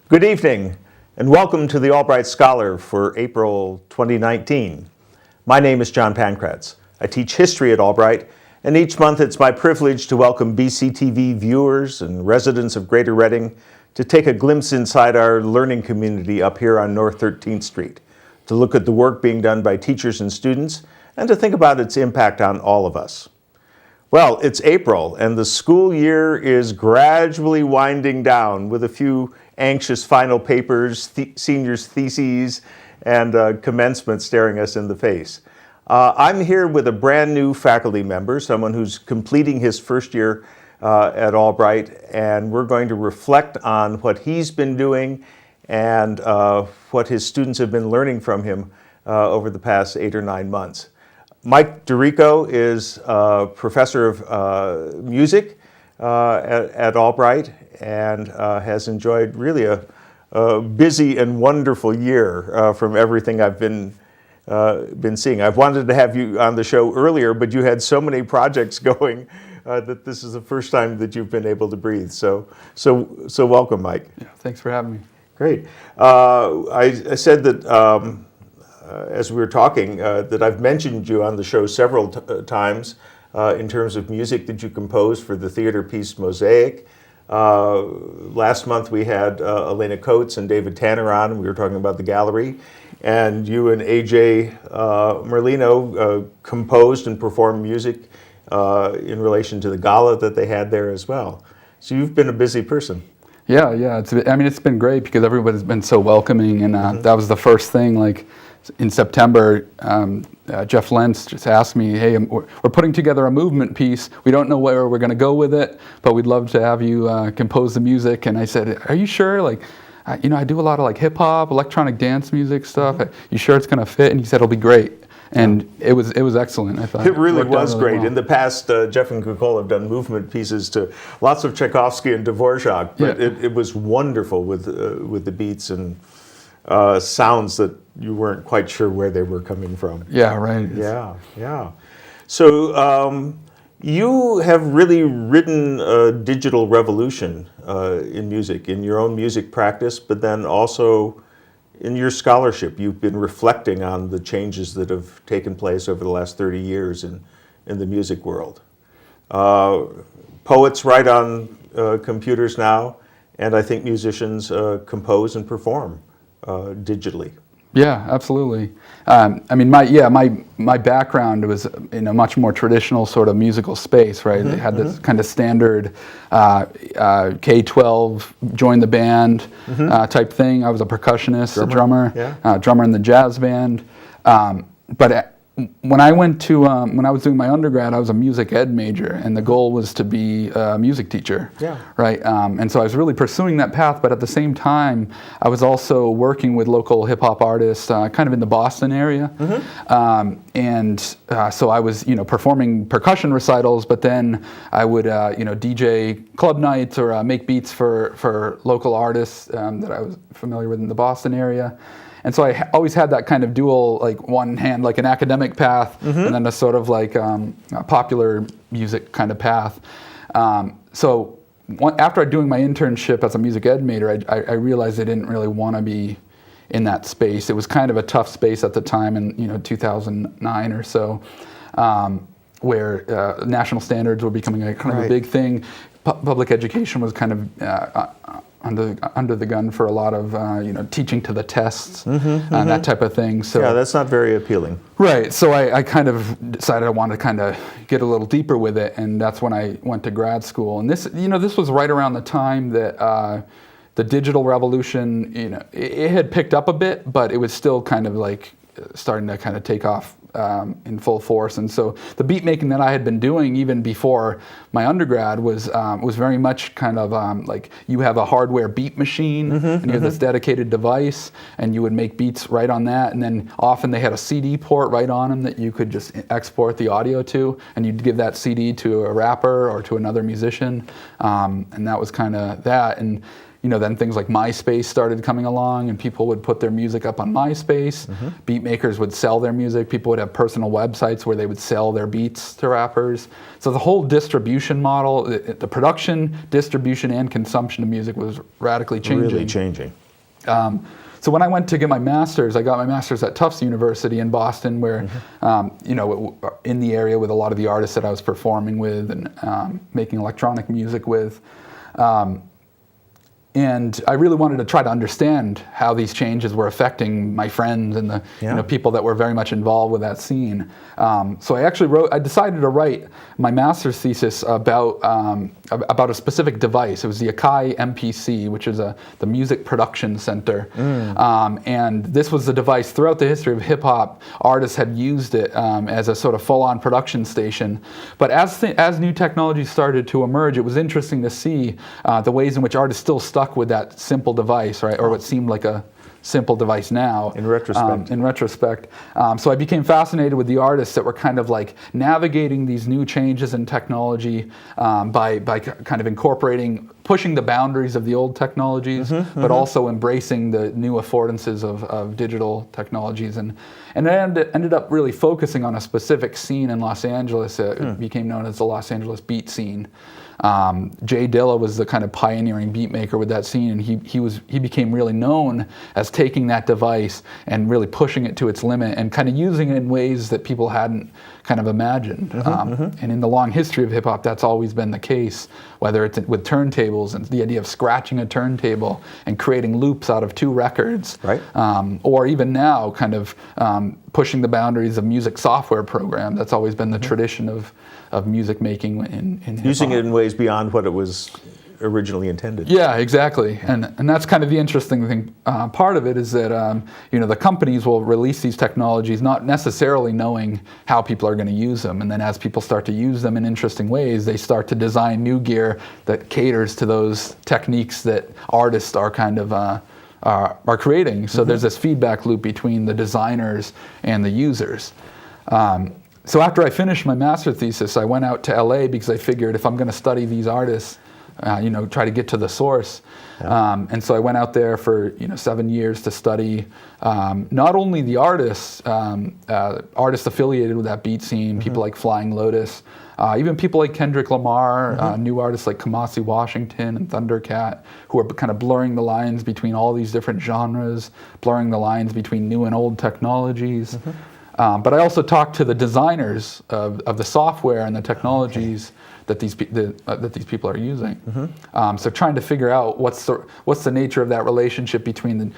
Good evening, and welcome to the Albright Scholar for April 2019. My name is John Pankratz. I teach history at Albright, and each month it's my privilege to welcome BCTV viewers and residents of Greater Reading to take a glimpse inside our learning community up here on North 13th Street, to look at the work being done by teachers and students, and to think about its impact on all of us. Well, it's April, and the school year is gradually winding down with a few anxious final papers, seniors' theses, and commencement staring us in the face. I'm here with a brand new faculty member, someone who's completing his first year at Albright, and we're going to reflect on what he's been doing and what his students have been learning from him over the past 8 or 9 months. Mike DeRico is a professor of music at Albright and has enjoyed really a busy and wonderful year from everything I've been seeing. I've wanted to have you on the show earlier, but you had so many projects going that this is the first time that you've been able to breathe. So welcome, Mike. Yeah, thanks for having me. Great. I said that as we were talking, that I've mentioned you on the show several times in terms of music that you composed for the theater piece Mosaic. Last month we had Elena Coates and David Tanner on, and we were talking about the gallery. And you and AJ Merlino composed and performed music in relation to the gala that they had there as well. So you've been a busy person. Yeah. It's been great because everybody's been so welcoming, and that was the first thing. Like in September, Jeff Lentz just asked me, "Hey, we're putting together a movement piece. We don't know where we're going to go with it, but we'd love to have you compose the music." And I said, "Are you sure? Like, I do a lot of like hip hop, electronic dance music stuff. You sure it's going to fit?" And he said, "It'll be great." And it was excellent. I thought it really was really great. well. In the past, Jeff and Kukol have done movement pieces to lots of Tchaikovsky and Dvorak, but it was wonderful with the beats and sounds that you weren't quite sure where they were coming from. Yeah, right. Yeah. So you have really ridden a digital revolution in music, in your own music practice, but then also in your scholarship. You've been reflecting on the changes that have taken place over the last 30 years in the music world. Poets write on computers now, and I think musicians compose and perform digitally. Yeah, absolutely. My background was in a much more traditional sort of musical space, right? They had this kind of standard K-12 join the band type thing. I was a percussionist, a drummer, drummer in the jazz band. But when I went to when I was doing my undergrad, I was a music ed major, and the goal was to be a music teacher. Yeah. Right. And so I was really pursuing that path, but at the same time, I was also working with local hip hop artists, kind of in the Boston area. So I was, performing percussion recitals, but then I would, DJ club nights or make beats for local artists that I was familiar with in the Boston area. And so I always had that kind of dual, like one hand, like an academic path, and then a sort of like a popular music kind of path. After doing my internship as a music ed major, I realized I didn't really want to be in that space. It was kind of a tough space at the time in 2009 or so, where national standards were becoming a kind of a big thing. Public education was kind of under the gun for a lot of teaching to the tests and that type of thing. So yeah, that's not very appealing. Right. So I kind of decided I wanted to kind of get a little deeper with it, and that's when I went to grad school. And this was right around the time that the digital revolution, it had picked up a bit, but it was still kind of like starting to kind of take off in full force. And so the beat making that I had been doing even before my undergrad was very much kind of like you have a hardware beat machine and you have this dedicated device, and you would make beats right on that, and then often they had a CD port right on them that you could just export the audio to, and you'd give that CD to a rapper or to another musician, and that was kind of that. And then things like MySpace started coming along, and people would put their music up on MySpace. Beat makers would sell their music. People would have personal websites where they would sell their beats to rappers. So the whole distribution model, the production, distribution, and consumption of music was radically changing. Really changing. So when I went to get my master's, I got my master's at Tufts University in Boston, where, in the area with a lot of the artists that I was performing with and making electronic music with. And I really wanted to try to understand how these changes were affecting my friends and the people that were very much involved with that scene. So I decided to write my master's thesis about a specific device. It was the Akai MPC, which is the Music Production Center. And this was the device throughout the history of hip hop. Artists had used it as a sort of full-on production station. But as new technologies started to emerge, it was interesting to see the ways in which artists still stuck with that simple device, right, or what seemed like a simple device now. In retrospect. So I became fascinated with the artists that were kind of like navigating these new changes in technology by kind of pushing the boundaries of the old technologies, but also embracing the new affordances of digital technologies. And I ended up really focusing on a specific scene in Los Angeles. It became known as the Los Angeles beat scene. Jay Dilla was the kind of pioneering beat maker with that scene, and he became really known as taking that device and really pushing it to its limit and kind of using it in ways that people hadn't kind of imagined. And in the long history of hip hop, that's always been the case, whether it's with turntables and the idea of scratching a turntable and creating loops out of two records, right. Or even now kind of pushing the boundaries of music software program. That's always been the tradition of music making in hip-hop. Using it in ways beyond what it was originally intended. Yeah, exactly. And that's kind of the interesting thing. Part of it is that the companies will release these technologies not necessarily knowing how people are going to use them. And then as people start to use them in interesting ways, they start to design new gear that caters to those techniques that artists are kind of are creating. So there's this feedback loop between the designers and the users. So after I finished my master's thesis, I went out to LA because I figured if I'm going to study these artists, try to get to the source. And so I went out there for 7 years to study not only the artists, artists affiliated with that beat scene, people like Flying Lotus, even people like Kendrick Lamar, new artists like Kamasi Washington and Thundercat, who are kind of blurring the lines between all these different genres, blurring the lines between new and old technologies. But I also talked to the designers of the software and the technologies that these people are using. So trying to figure out what's the nature of that relationship between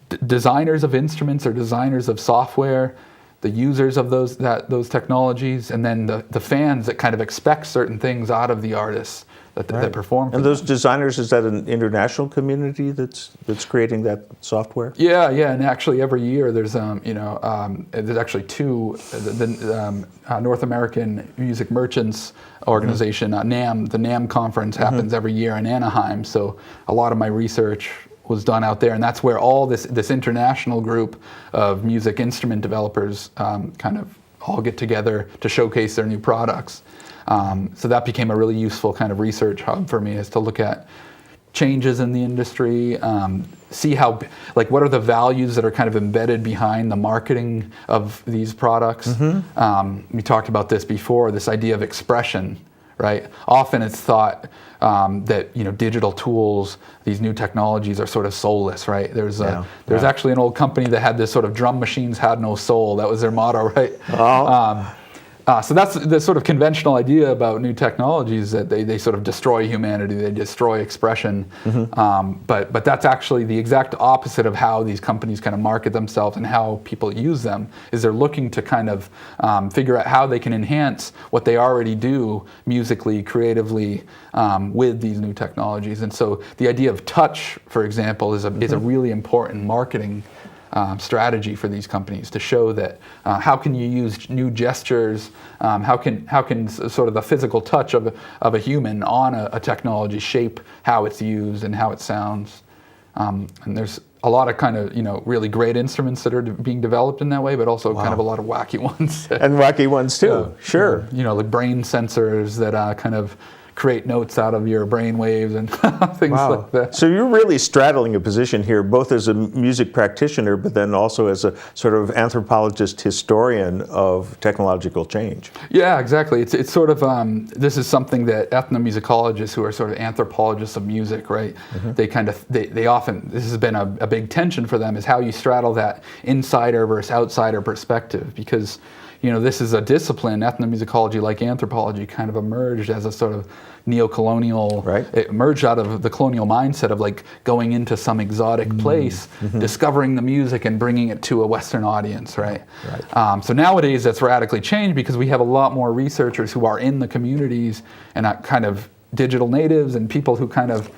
the designers of instruments or designers of software, the users of those technologies, and then the fans that kind of expect certain things out of the artists that perform for And them. those designers, is that an international community that's creating that software? Yeah, and actually every year there's there's actually two, the North American Music Merchants Organization, NAMM. The NAMM conference happens every year in Anaheim, so a lot of my research was done out there, and that's where all this international group of music instrument developers kind of all get together to showcase their new products. So that became a really useful kind of research hub for me, is to look at changes in the industry, see how, what are the values that are kind of embedded behind the marketing of these products. We talked about this before, this idea of expression, right? Often it's thought that digital tools, these new technologies are sort of soulless, right? There's actually an old company that had this sort of drum machines had no soul. That was their motto, right? So that's the sort of conventional idea about new technologies, that they sort of destroy humanity, they destroy expression. But that's actually the exact opposite of how these companies kind of market themselves and how people use them, is they're looking to kind of figure out how they can enhance what they already do musically, creatively, with these new technologies. And so the idea of touch, for example, is a really important marketing strategy for these companies, to show that how can you use new gestures, how can sort of the physical touch of a human on a technology shape how it's used and how it sounds. And there's a lot of kind of really great instruments that are being developed in that way, but also kind of a lot of wacky ones. And wacky ones too, sure. Like brain sensors that kind of create notes out of your brain waves and things like that. So you're really straddling a position here, both as a music practitioner, but then also as a sort of anthropologist historian of technological change. Yeah, exactly. It's sort of, this is something that ethnomusicologists who are sort of anthropologists of music, right? They often, this has been a big tension for them, is how you straddle that insider versus outsider perspective, because this is a discipline, ethnomusicology, like anthropology, kind of emerged as a sort of neo-colonial, right. It emerged out of the colonial mindset of like going into some exotic place, discovering the music and bringing it to a Western audience, right? So nowadays that's radically changed because we have a lot more researchers who are in the communities and kind of digital natives and people who kind of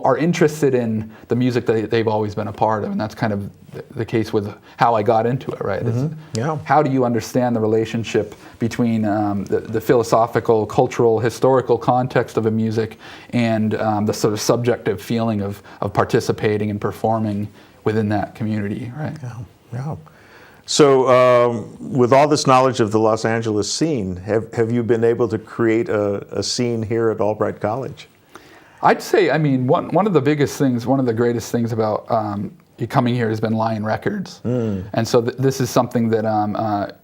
are interested in the music that they've always been a part of, and that's kind of the case with how I got into it, right? How do you understand the relationship between the philosophical, cultural, historical context of a music and the sort of subjective feeling of participating and performing within that community, right? Yeah. So with all this knowledge of the Los Angeles scene, have you been able to create a scene here at Albright College? I'd say, one of the biggest things, one of the greatest things about coming here has been Lion Records. And so this is something that,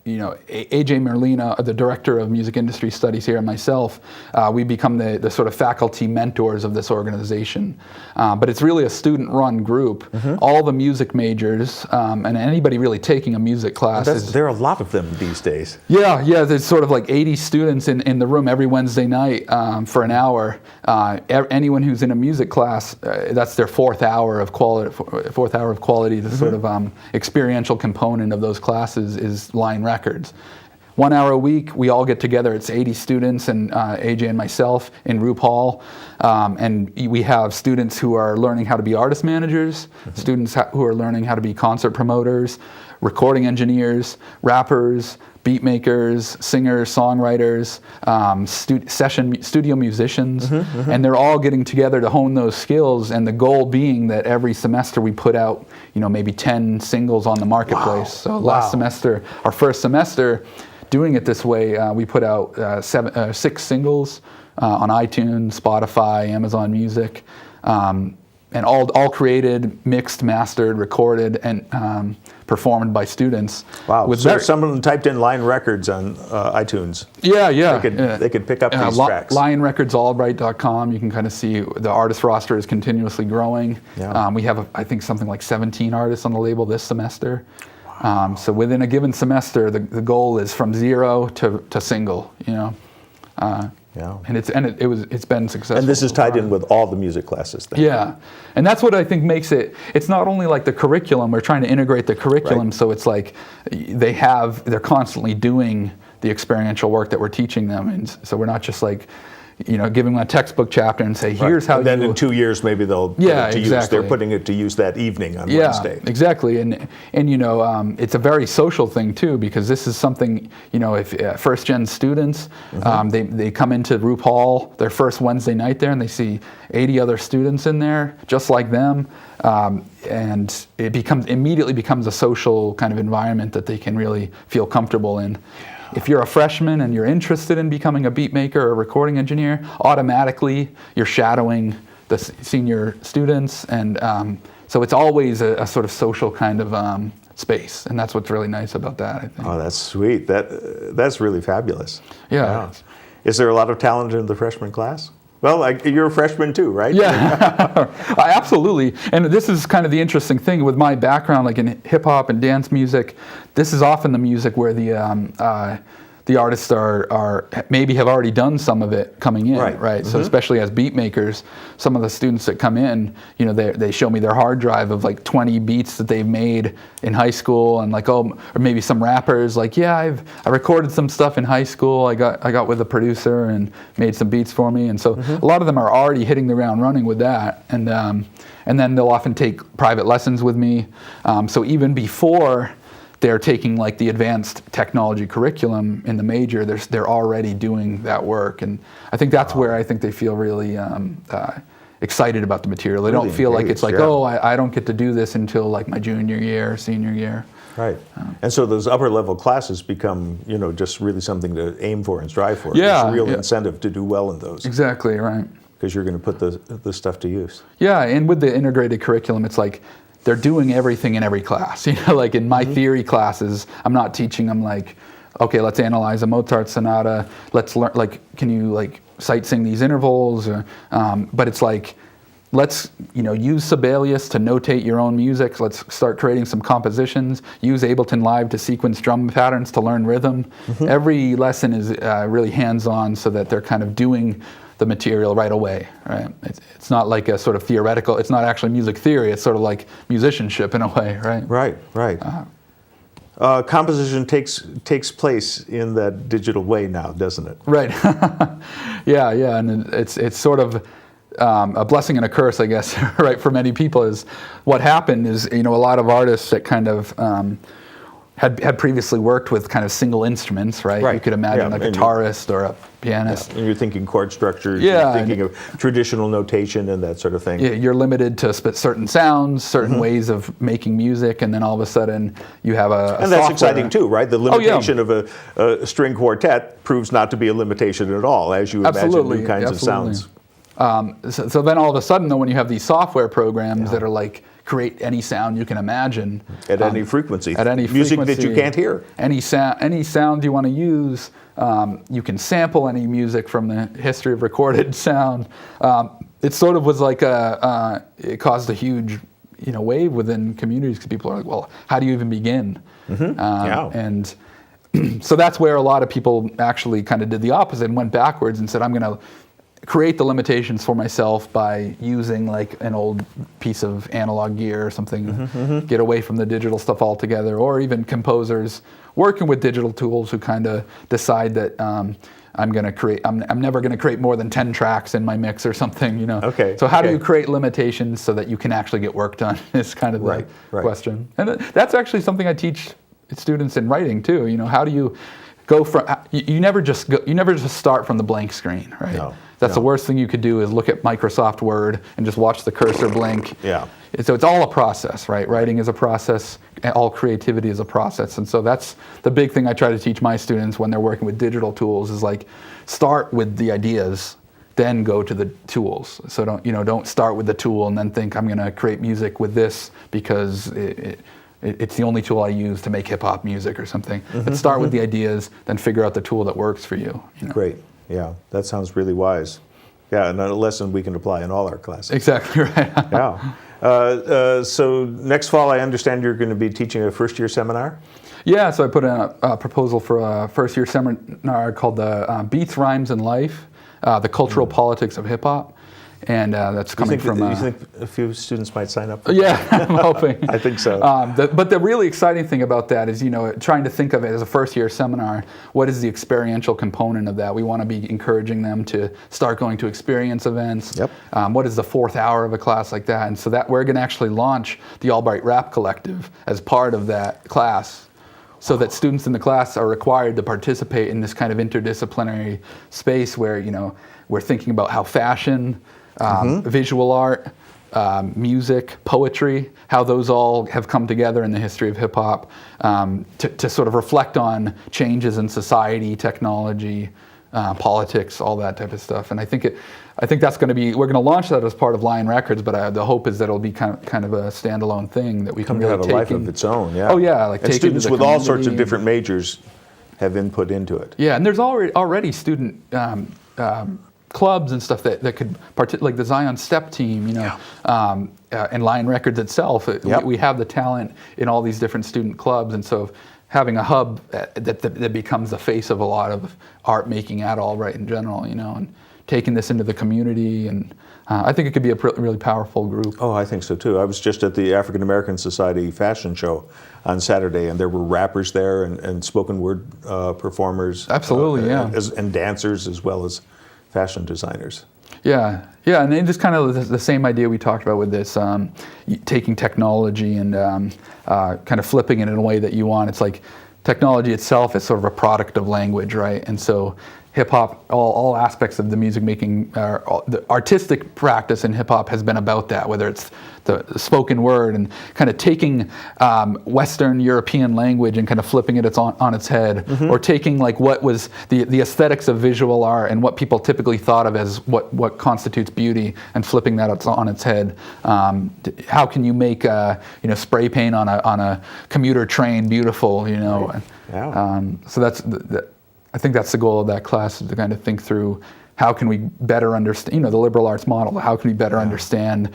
AJ Merlina, the director of music industry studies here, and myself, we become the sort of faculty mentors of this organization. But it's really a student-run group. All the music majors, and anybody really taking a music class. There are a lot of them these days. Yeah, there's sort of like 80 students in the room every Wednesday night for an hour. Anyone who's in a music class, that's their fourth hour of quality. The sort of experiential component of those classes is Lion Records. 1 hour a week, we all get together. It's 80 students and AJ and myself in Roop Hall. And we have students who are learning how to be artist managers, students who are learning how to be concert promoters, recording engineers, rappers, beat makers, singers, songwriters, studio musicians, and they're all getting together to hone those skills, and the goal being that every semester we put out, maybe 10 singles on the marketplace. So last semester, our first semester, doing it this way, we put out 6 singles on iTunes, Spotify, Amazon Music, and all created, mixed, mastered, recorded, and performed by students. Wow! So if someone typed in Lion Records on iTunes, they could pick up these tracks. LionRecordsAlbright.com. You can kind of see the artist roster is continuously growing. We have, I think, something like 17 artists on the label this semester. So within a given semester, the goal is from 0 to single. And it's been successful. And this is tied in with all the music classes then. Yeah, and that's what I think makes it. It's not only like the curriculum. We're trying to integrate the curriculum, so it's like they're constantly doing the experiential work that we're teaching them, and so we're not just like, giving them a textbook chapter and say, here's how. And then in 2 years, maybe they'll put it to use. They're putting it to use that evening on Wednesday. Yeah, exactly. And it's a very social thing too, because this is something, if first gen students, they come into Roop Hall their first Wednesday night there, and they see 80 other students in there just like them, and it immediately becomes a social kind of environment that they can really feel comfortable in. If you're a freshman and you're interested in becoming a beat maker or a recording engineer, automatically you're shadowing the senior students, and so it's always a sort of social kind of space, and that's what's really nice about that, I think. Oh, that's sweet. That's really fabulous. Yeah. Is there a lot of talent in the freshman class? Well, you're a freshman too, right? Yeah, absolutely. And this is kind of the interesting thing with my background, like in hip hop and dance music. This is often the music where the artists are maybe have already done some of it coming in, right? So especially as beat makers, some of the students that come in, they show me their hard drive of like 20 beats that they've made in high school, and like, or maybe some rappers like, I recorded some stuff in high school. I got with a producer and made some beats for me, and so a lot of them are already hitting the ground running with that, and then they'll often take private lessons with me. So even before they're taking like the advanced technology curriculum in the major, they're already doing that work, and I think that's where I think they feel really excited about the material. They don't feel like it's like, I don't get to do this until like my junior year, senior year. Right. And so those upper level classes become, just really something to aim for and strive for. Yeah, There's a real yeah. incentive to do well in those Exactly, right. because you're going to put the stuff to use. Yeah, and with the integrated curriculum, it's like they're doing everything in every class. Like in my theory classes, I'm not teaching them like, okay, let's analyze a Mozart sonata. Let's learn, like, can you sight sing these intervals? But it's like, let's use Sibelius to notate your own music. Let's start creating some compositions. Use Ableton Live to sequence drum patterns to learn rhythm. Every lesson is really hands-on, so that they're kind of doing the material right away. Right? It's not like a sort of theoretical. It's not actually music theory. It's sort of like musicianship in a way. Right. Right. Composition takes place in that digital way now, doesn't it? Right. Yeah, and it's sort of a blessing and a curse, I guess, right, for many people. Is what happened is, a lot of artists that kind of had previously worked with kind of single instruments, right? Right. You could imagine a guitarist or a pianist. And you're thinking chord structures, Yeah, you're thinking of traditional notation and that sort of thing. Yeah, you're limited to certain sounds, certain ways of making music, and then all of a sudden you have a And that's software. exciting too, right? The limitation of a string quartet proves not to be a limitation at all as you imagine new kinds of sounds. So then all of a sudden, though, when you have these software programs that are like create any sound you can imagine At any frequency. at any music frequency, that you can't hear. any sound you want to use, you can sample any music from the history of recorded sound. It sort of was like it caused a huge wave within communities, because people are like, well, how do you even begin? And so that's where a lot of people actually kind of did the opposite and went backwards and said, I'm going to create the limitations for myself by using like an old piece of analog gear or something, get away from the digital stuff altogether. Or even composers working with digital tools who kind of decide that I'm never going to create more than 10 tracks in my mix or something, Okay. So how do you create limitations so that you can actually get work done is kind of the question. And that's actually something I teach students in writing too. How do you go from, you never just start from the blank screen, right? No. That's the worst thing you could do, is look at Microsoft Word and just watch the cursor blink. Yeah. So it's all a process, right? Writing is a process, and all creativity is a process. And so that's the big thing I try to teach my students when they're working with digital tools, is like, start with the ideas, then go to the tools. So don't start with the tool and then think, I'm going to create music with this because it's the only tool I use to make hip hop music or something. But start with the ideas, then figure out the tool that works for you. Great. Yeah, that sounds really wise. Yeah, and a lesson we can apply in all our classes. Exactly right. Yeah. So next fall, I understand you're going to be teaching a first-year seminar? Yeah, so I put in a proposal for a first-year seminar called the Beats, Rhymes, and Life, the Cultural Politics of Hip Hop. And that's coming from... You think a few students might sign up for Yeah, I'm hoping. I think so. But the really exciting thing about that is, trying to think of it as a first-year seminar. What is the experiential component of that? We want to be encouraging them to start going to experience events. Yep. What is the fourth hour of a class like that? And so that we're going to actually launch the Albright Rap Collective as part of that class, so that students in the class are required to participate in this kind of interdisciplinary space where, we're thinking about how fashion, visual art, music, poetry, how those all have come together in the history of hip hop, to sort of reflect on changes in society, technology, politics, all that type of stuff. And I think that's going to be, we're going to launch that as part of Lion Records, but the hope is that it'll be kind of a standalone thing that we can really have a life of its own. Yeah. Oh yeah, like and take students into the with all sorts of community. different majors have input into it. Yeah, and there's already student clubs and stuff that could like the Zion Step team, and Lion Records itself. We have the talent in all these different student clubs, and so having a hub that becomes the face of a lot of art making at Albright in general, and taking this into the community, and I think it could be a really powerful group. Oh, I think so too. I was just at the African American Society fashion show on Saturday, and there were rappers there and spoken word performers. Absolutely, and dancers as well as fashion designers. Yeah, and it's just kind of the same idea we talked about with this, taking technology and kind of flipping it in a way that you want. It's like technology itself is sort of a product of language, right? And so hip hop, all aspects of the music making, the artistic practice in hip hop has been about that, whether it's the spoken word and kind of taking Western European language and kind of flipping it on its head, or taking like what was the aesthetics of visual art and what people typically thought of as what constitutes beauty, and flipping that on its head. How can you make spray paint on a commuter train beautiful? Right. Yeah. So that's I think that's the goal of that class, is to kind of think through how can we better understand, the liberal arts model. How can we better understand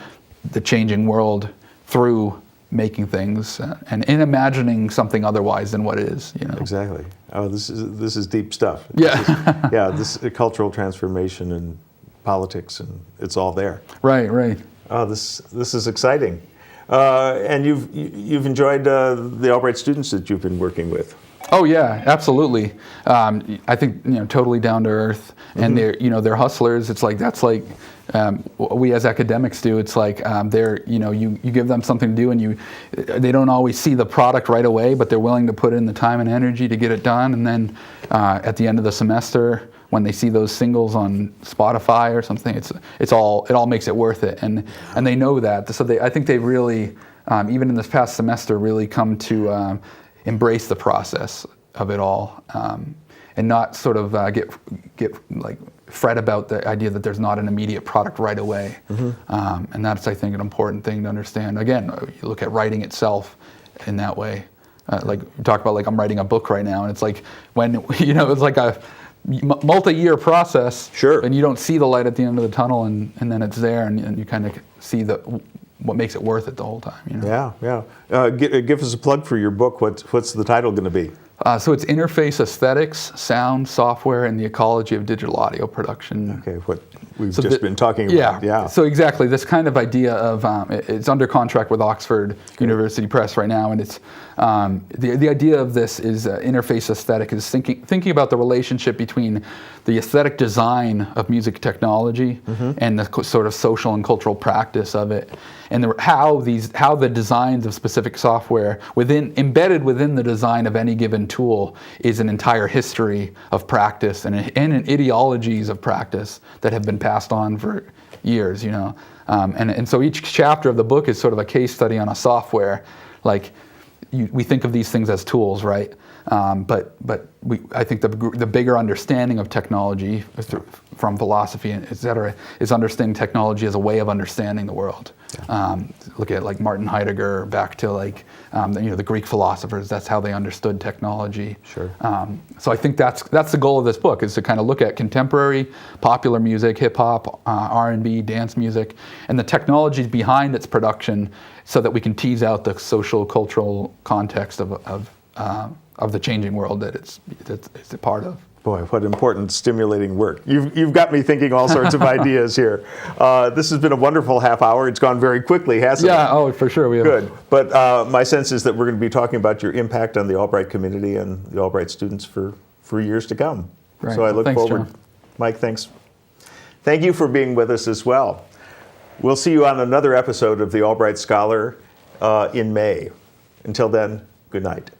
the changing world through making things and in imagining something otherwise than what it is. Exactly. Oh, this is deep stuff. Yeah. This cultural transformation and politics, and it's all there. Right. Oh, this is exciting. And you've enjoyed the Albright students that you've been working with. Oh yeah, absolutely. I think totally down to earth, and they're hustlers. It's like what we as academics do. It's like they're you give them something to do, and they don't always see the product right away, but they're willing to put in the time and energy to get it done. And then at the end of the semester, when they see those singles on Spotify or something, it all makes it worth it, and they know that. So I think they really, even in this past semester, really come to embrace the process of it all, and not sort of get like fret about the idea that there's not an immediate product right away. And that's, I think, an important thing to understand. Again, you look at writing itself in that way. Like you talk about, like I'm writing a book right now, and it's like when it's like a multi-year process. Sure. And you don't see the light at the end of the tunnel, and then it's there, and you kind of see what makes it worth it the whole time. Yeah. Give us a plug for your book. What's the title going to be? So it's Interface Aesthetics, Sound, Software, and the Ecology of Digital Audio Production. Okay, what we've just been talking about. Yeah. So exactly, this kind of idea of, it's under contract with Oxford University Press right now, and it's, the idea of this is interface aesthetic, is thinking about the relationship between the aesthetic design of music technology and the sort of social and cultural practice of it, and how the designs of specific software embedded within the design of any given tool is an entire history of practice and ideologies of practice that have been passed on for years, and so each chapter of the book is sort of a case study on a software. Like we think of these things as tools, right? But I think the bigger understanding of technology from philosophy, et cetera, is understanding technology as a way of understanding the world. Look at like Martin Heidegger, back to like the Greek philosophers. That's how they understood technology. Sure. So I think that's the goal of this book, is to kind of look at contemporary popular music, hip hop, R&B, dance music, and the technologies behind its production, so that we can tease out the social cultural context of the changing world that it's a part of. Boy, what important, stimulating work. You've got me thinking all sorts of ideas here. This has been a wonderful half hour. It's gone very quickly, hasn't it? Yeah, oh, for sure. We have. Good. But my sense is that we're going to be talking about your impact on the Albright community and the Albright students for years to come. Right. So I look forward. John. Mike, thanks. Thank you for being with us as well. We'll see you on another episode of the Albright Scholar in May. Until then, good night.